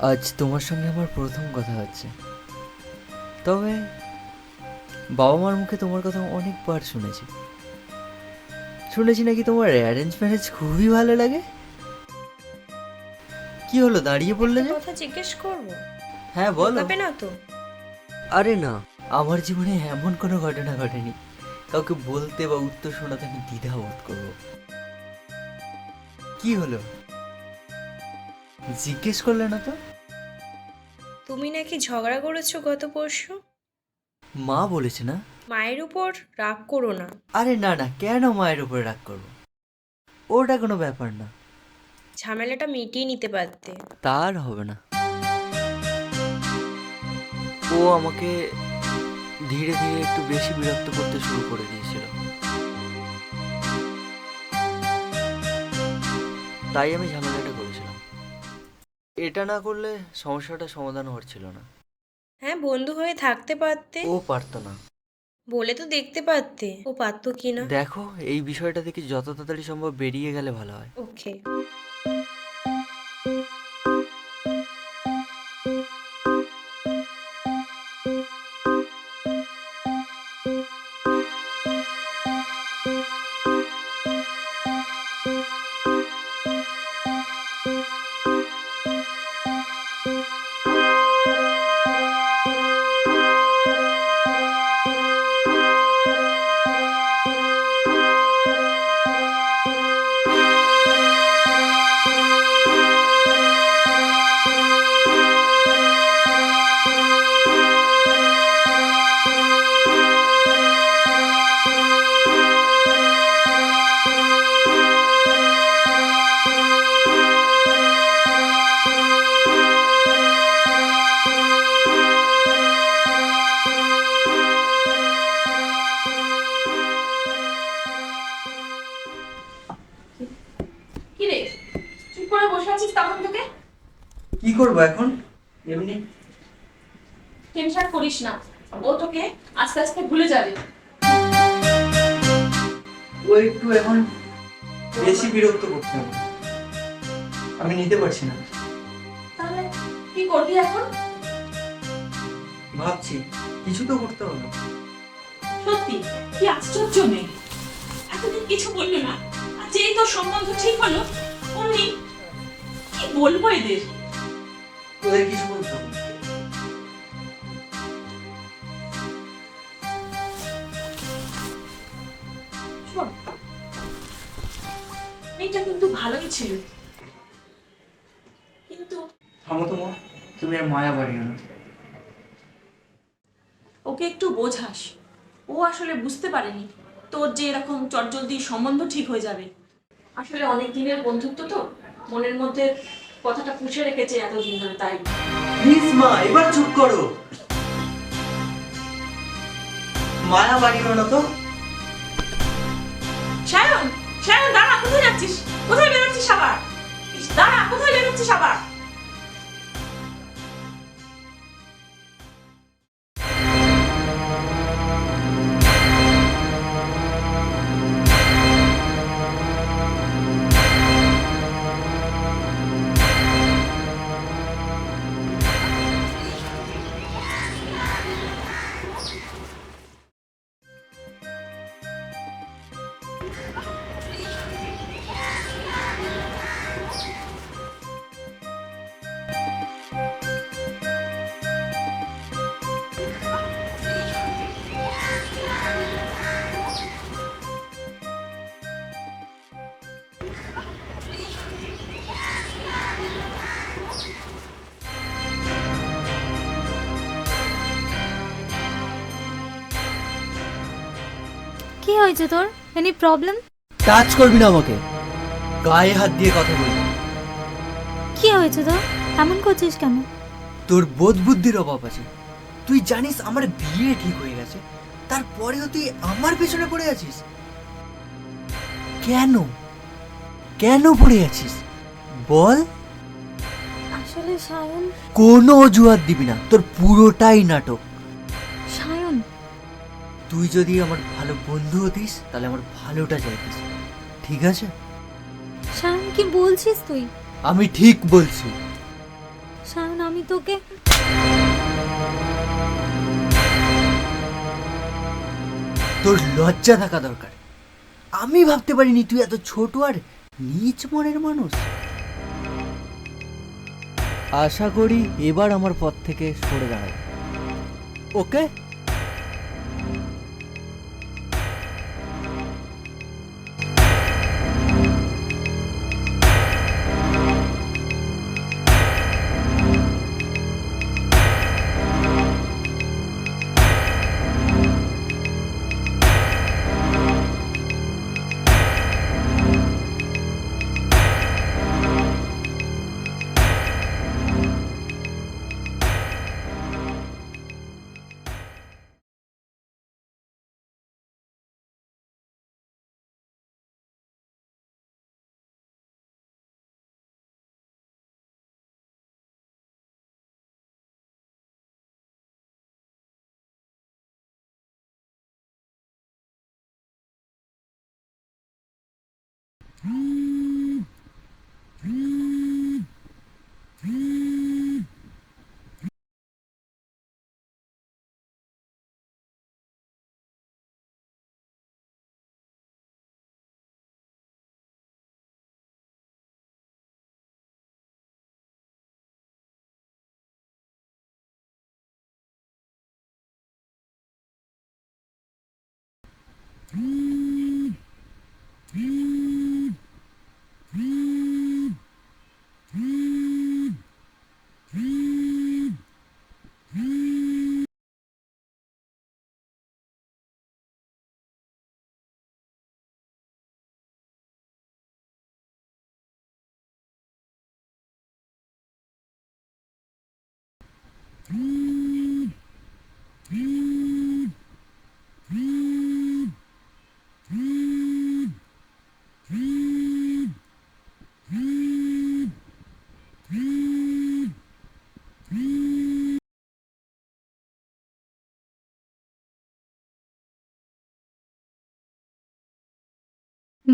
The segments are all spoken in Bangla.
আজ তোমার সঙ্গে আমার প্রথম কথা হচ্ছে, তবে বাবা মার মুখে তোমার কথা অনেকবার শুনেছি। শুনেছি নাকি তোমার অ্যারেঞ্জ ম্যারেজ খুবই ভালো লাগে। কি হলো, দাঁড়িয়ে পড়লে একটা যে? কথা জিজ্ঞেস করব? হ্যাঁ বলো। লুকাবে না তো? আরে না, আমার জীবনে এমন কোনো ঘটনা ঘটেনি কাউকে বলতে বা উত্তর শোনাতে আমি দ্বিধা বোধ করবো। কি হলো, জিজ্ঞেস করলে না তো? তুমি নাকি ঝগড়া করেছো গত পরশু? মা বলেছে না? মায়ের উপর রাগ করো না। আরে না না, কেন মায়ের উপরে রাগ করবো? ওটা কোনো ব্যাপার না। ঝামেলাটা মিটিয়ে নিতে পারতে। তার হবে না। ও আমাকে ধীরে ধীরে একটু বেশি বিরক্ত করতে শুরু করে দিয়েছিল, তাই আমি ঝামেলাটা করেছিলাম। এটা না করলে সমস্যাটা সমাধান হচ্ছিল না। হ্যাঁ, বন্ধু হয়ে থাকতে পারতে। ও পারতো না। বলে তো দেখতে পারতে ও পারতো কি না। দেখো, এই বিষয়টা থেকে যত তাড়াতাড়ি সম্ভব বেরিয়ে গেলে ভালো হয়। ওকে। কি রে, চুপ করে বসে আছিস তখন থেকে? কি করবো এখন, এমনি। টেনশন করিস না, ও তোকে আস্তে আস্তে ভুলে যাবে। ও একটু এখন বেশি বিরক্ত করছে আমাকে। আমি নিতে পারছি না। তাহলে কি করবি এখন? ভাবছি কিছু তো করতে হবে। সত্যি কি আশ্চর্য মেয়ে, এতদিন কিছু বললো না, আর যেই তোর সম্বন্ধ ঠিক হলো অমনি কি বলবো এদের? ওদের কিছু বলতে হবে। শোন, মেয়েটা কিন্তু ভালোই ছিল, কিন্তু থামো তো মা, তুমি আর মায়া বাড়িও না। ওকে একটু বোঝাস। ও আসলে বুঝতে পারেনি তোর যে এরকম চটজলদি সম্বন্ধ ঠিক হয়ে যাবে। আসলে অনেক দিনের বন্ধুত্ব তো, মনের মধ্যে কথাটা পুষে রেখেছে এতদিন ধরে, তাই। প্লিজ মা, এবার চুপ করো। মায়া বাড়িও না তো। সায়ন, সায়ন দাঁড়া, কোথায় যাচ্ছিস? কোথায় বেরোচ্ছিস আবার? দাঁড়া, কোথায় বেরোচ্ছিস আবার? কি হয়েছে তোর? Any problem? টাচ করবি না আমাকে, গায়ে হাত দিয়ে কথা বলবি। কি হয়েছে তোর? এমন করছিস কেন? তোর বোধ বুদ্ধির অভাব আছে। তুই জানিস আমার বিয়ে ঠিক হয়ে গেছে, তারপরেও তুই আমার পেছনে পড়ে আছিস। কেন কেন পড়ে আছিস বল? আসলে সায়ন, কোনো অজুহাত দিবি না, তোর পুরোটাই নাটক। সায়ন, তুই যদি আমার ভালো বন্ধু হতিস তাহলে আমার ভালোটা চাইতিস, ঠিক আছে? সায়ন কি বলছিস তুই? আমি ঠিক বলছি। সায়ন, তোকে তোর লজ্জা থাকা দরকার। আমি ভাবতে পারিনি তুই এত ছোট আর নিচ মনের মানুষ। আশা করি এবার আমার পথ থেকে সরে দাঁড়াবে, ওকে?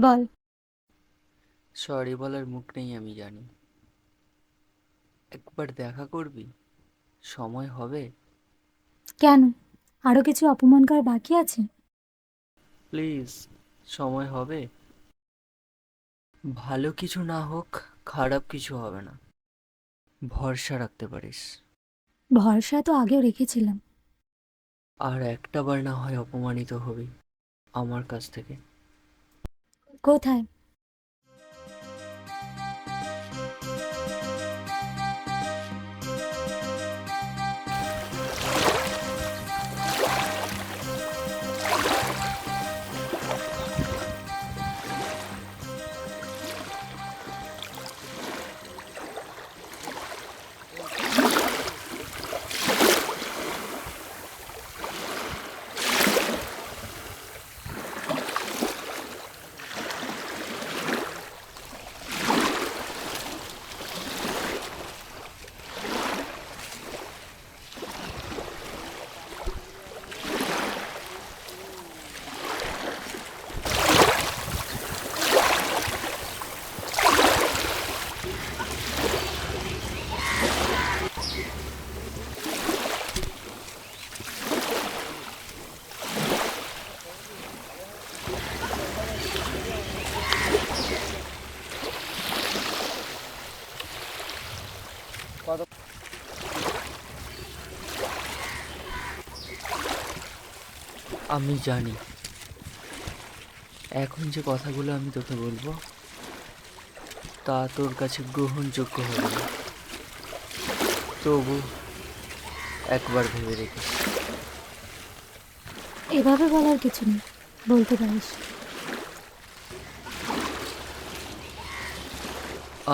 বল। সরি বলার মুখ নেই আমি জানি। একবার দেখা করবি? সময় হবে? কেন, আরো কিছু অপমান করা বাকি আছে? প্লিজ, সময় হবে। ভালো কিছু না হোক, খারাপ কিছু হবে না, ভরসা রাখতে পারিস। ভরসা তো আগেও রেখেছিলাম। আর একটা বার না হয় অপমানিত হবি আমার কাছ থেকে। কোথায়? আমি জানি এখন যে কথাগুলো আমি তোকে বলবো তা তোর কাছে গ্রহণযোগ্য হবে না, তবু একবার ভেবে দেখিস। এভাবে বলার কিছু নেই, বলতে পারিস।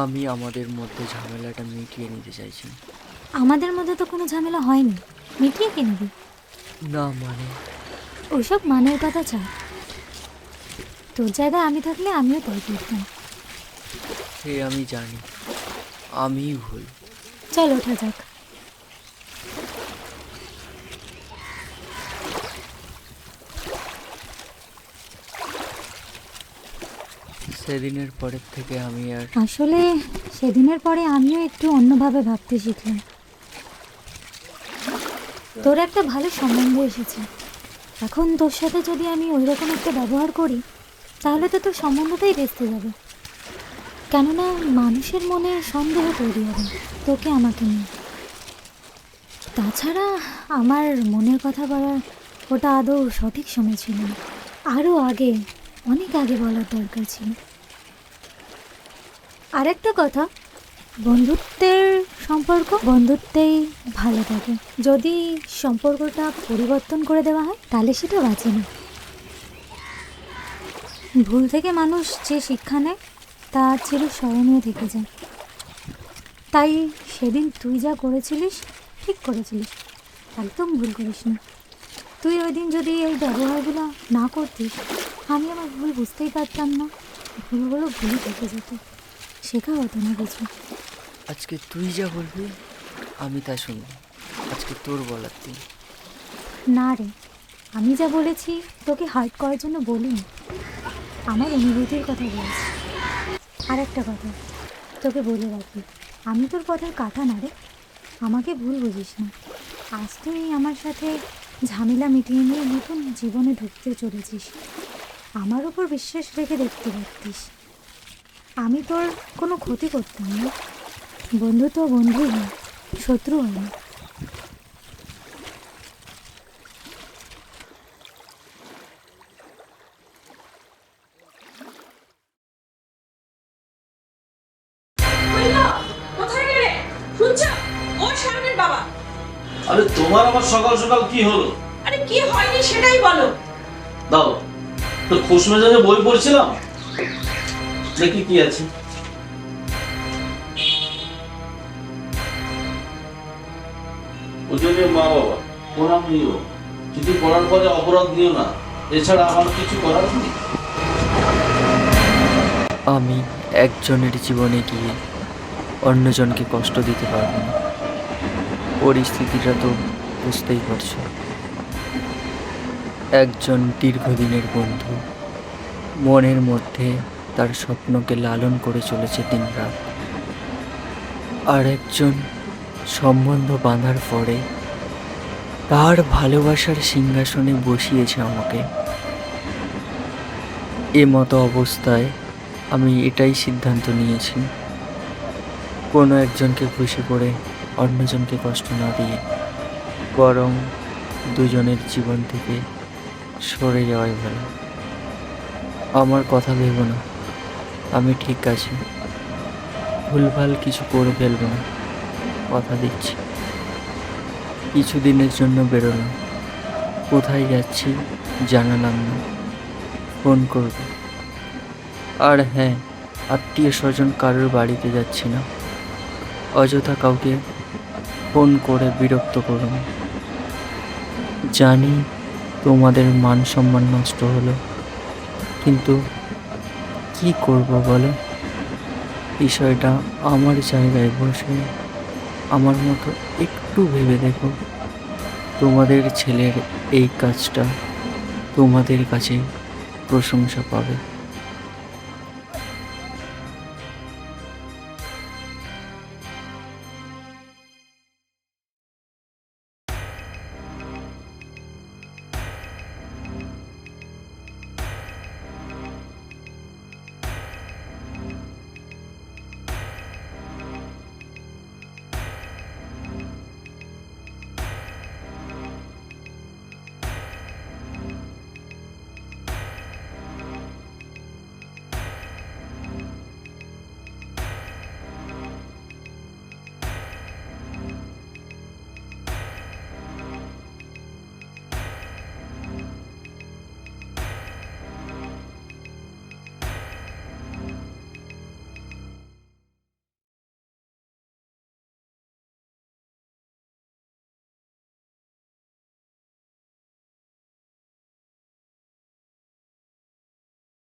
আমি আমাদের মধ্যে ঝামেলাটা মিটিয়ে নিতে চাইছি। আমাদের মধ্যে তো কোনো ঝামেলা হয়নি, মিটিয়ে কে নিবি? না মানে ওইসব মানের কথা ছাড়। তোর জায়গায় আমি থাকলে আমিও তাই করতাম। সে আমি জানি, আমিই ভুল। চল ওঠা যাক। সেদিনের পরের থেকে আমি আর আসলে সেদিনের পরে আমিও একটু অন্যভাবে ভাবতে শিখলাম। তোর একটা ভালো সম্বন্ধ এসেছে। এখন তোর সাথে যদি আমি ওই রকম একটা ব্যবহার করি তাহলে তো তোর সম্বন্ধটাই ভেস্তে যাবে। কেননা মানুষের মনে সন্দেহ তৈরি হবে তোকে আমাকে নিয়ে। তাছাড়া আমার মনের কথা বলার ওটা আদৌ সঠিক সময় ছিল না, আরও আগে, অনেক আগে বলার দরকার ছিল। আরেকটা কথা, বন্ধুত্বের সম্পর্ক বন্ধুত্বেই ভালো থাকে। যদি সম্পর্কটা পরিবর্তন করে দেওয়া হয় তাহলে সেটা বাঁচে না। ভুল থেকে মানুষ যে শিক্ষা নেয় তা চিরস্মরণীয় থেকে যায়। তাই সেদিন তুই যা করেছিলিস ঠিক করেছিলিস, একদম ভুল করিসনি। তুই ওই দিন যদি এই ব্যবহারগুলো না করতিস আমি আমার ভুল বুঝতেই পারতাম না, ভুলগুলো ভুলই থেকে যেত, শেখা হতো না কিছু। আজকে তুই যা বলবি আমি তা শুনবো। আজকে তোর বলার দিন। না রে, আমি যা বলেছি তোকে হার্ট করার জন্য বলিনি, আমার অনুভূতির কথা বলেছি। আর একটা কথা তোকে বলে রাখি, আমি তোর কথার কাটা না রে, আমাকে ভুল বুঝিস না। আজ তুই আমার সাথে ঝামেলা মিটিয়ে নিয়ে নতুন জীবনে ঢুকতে চলেছিস, আমার উপর বিশ্বাস রেখে দেখতে পারতিস। আমি তোর কোনো ক্ষতি করতাম না, বন্ধু তো বন্ধুই হয়, শত্রু হয় না। কইলো, কোথায় গেলে শুনছো? ও শারমিন বাবা। আরে তোমার আবার সকাল সকাল কি হলো? আরে কি হয়নি সেটাই বলো। দাও তো, খুশ মেজাজে বই পড়ছিলাম, দেখি কি আছে। ওজনে মা বাবা প্রণাম নিও, চিঠি পড়ার পরে অপরাধ দিও না, এছাড়া আমার কিছু করার নেই। আমি একজনের জীবনে গিয়ে অন্যজনকে কষ্ট দিতে পারবো না। পরিস্থিতিটা তো বুঝতেই পারছো। একজন দীর্ঘদিনের বন্ধু মনের মধ্যে তার স্বপ্নকে লালন করে চলেছে দিনরাত, আর একজন সম্বন্ধ বাঁধার পরে তার ভালোবাসার সিংহাসনে বসিয়েছে আমাকে। মতো অবস্থায় আমি এটাই সিদ্ধান্ত নিয়েছি, কোনো একজনকে খুশি করে অন্যজনকে কষ্ট না দিয়ে বরং দুজনের জীবন থেকে সরে যাওয়াই ভালো। আমার কথা ভেবো না, আমি ঠিক আছি, ভুলভাল কিছু করে ফেলবো না, কথা দিচ্ছি। কিছুদিনের জন্য বেরোলাম, কোথায় যাচ্ছি জানালাম না, ফোন করব। আর হ্যাঁ, আত্মীয় স্বজন কারোর বাড়িতে যাচ্ছি না, অযথা কাউকে ফোন করে বিরক্ত করো না। জানি তোমাদের মান সম্মান নষ্ট হলো, কিন্তু কি করব বলো? বিষয়টা আমার জায়গায় বসে আমার মতো একটু ভেবে দেখো। তোমাদের ছেলের এই কাজটা তোমাদের কাছে প্রশংসা পাবে।